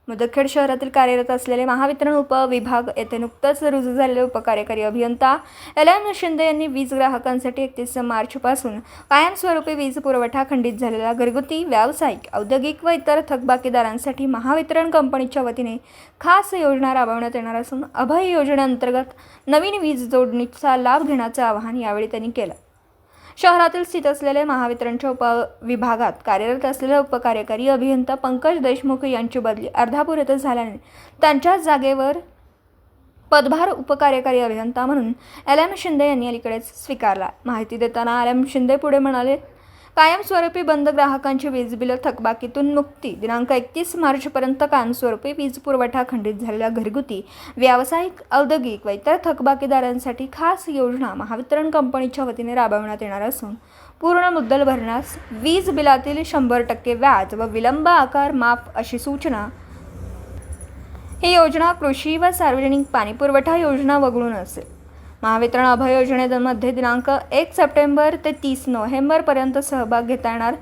मुदखेड शहरातील कार्यरत असलेले महावितरण उपविभाग येथे नुकतंच रुजू झालेले उपकार्यकारी अभियंता LM शिंदे यांनी वीज ग्राहकांसाठी 31 मार्चपासून कायमस्वरूपी वीज पुरवठा खंडित झालेला घरगुती, व्यावसायिक, औद्योगिक व इतर थकबाकीदारांसाठी महावितरण कंपनीच्या वतीने खास योजना राबवण्यात येणार असून अभय योजनेअंतर्गत नवीन वीज जोडणीचा लाभ घेण्याचे आवाहन यावेळी त्यांनी केलं। शहरातील स्थित असलेले महावितरणच्या उपविभागात कार्यरत असलेले उपकार्यकारी अभियंता पंकज देशमुख यांची बदली अर्धापूर येथे झाल्याने त्यांच्या जागेवर पदभार उपकार्यकारी अभियंता म्हणून LM शिंदे यांनी अलीकडेच स्वीकारला। माहिती देताना LM शिंदे पुढे म्हणाले, कायमस्वरूपी बंद ग्राहकांची वीज बिल थकबाकीतून मुक्ती दिनांक 31 मार्चपर्यंत कायमस्वरूपी वीज पुरवठा खंडित झालेल्या घरगुती, व्यावसायिक, औद्योगिक व इतर थकबाकीदारांसाठी खास योजना महावितरण कंपनीच्या वतीने राबवण्यात येणार असून पूर्ण मुद्दल भरण्यास वीज बिलातील 100% व्याज व विलंब आकार माफ अशी सूचना। ही योजना कृषी व सार्वजनिक पाणीपुरवठा योजना वगळून असेल। महावितरण अभय योजनेमध्ये दिनांक 1 सप्टेंबर ते 30 नोव्हेंबरपर्यंत सहभाग घेता येणार।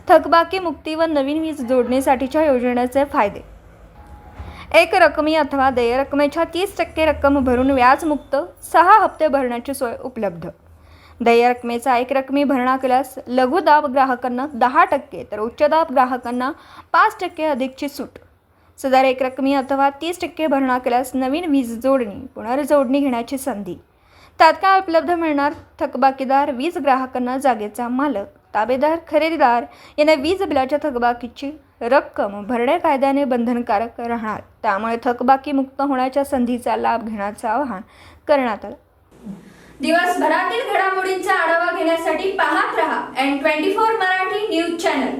थकबाकी मुक्ती व नवीन वीज जोडणीसाठीच्या योजनेचे फायदे: एक रकमी अथवा देय रकमेच्या 30% रक्कम भरून व्याजमुक्त 6 हप्ते भरण्याची सोय उपलब्ध। देय रकमेचा 1 रकमी भरणा केल्यास लघु दाब ग्राहकांना 10% तर उच्च दाब ग्राहकांना 5% अधिकची सूट। सदर 1 रकमी अथवा 30% भरणा केल्यास नवीन वीज जोडणी पुनर्जोडणी घेण्याची संधी तात्काळ उपलब्ध मिळणार। थकबाकीदार वीज ग्राहकांना जागेचा मालक, ताबेदार, खरेदीदार यांना वीज बिलाच्या थकबाकीची रक्कम भरणे कायद्याने बंधनकारक राहणार। त्यामुळे थकबाकी मुक्त होण्याच्या संधीचा लाभ घेण्याचे आवाहन करण्यात आले। दिवसभरातील घडामोडींचा आढावा घेण्यासाठी पाहत रहा N24 मराठी न्यूज चॅनल।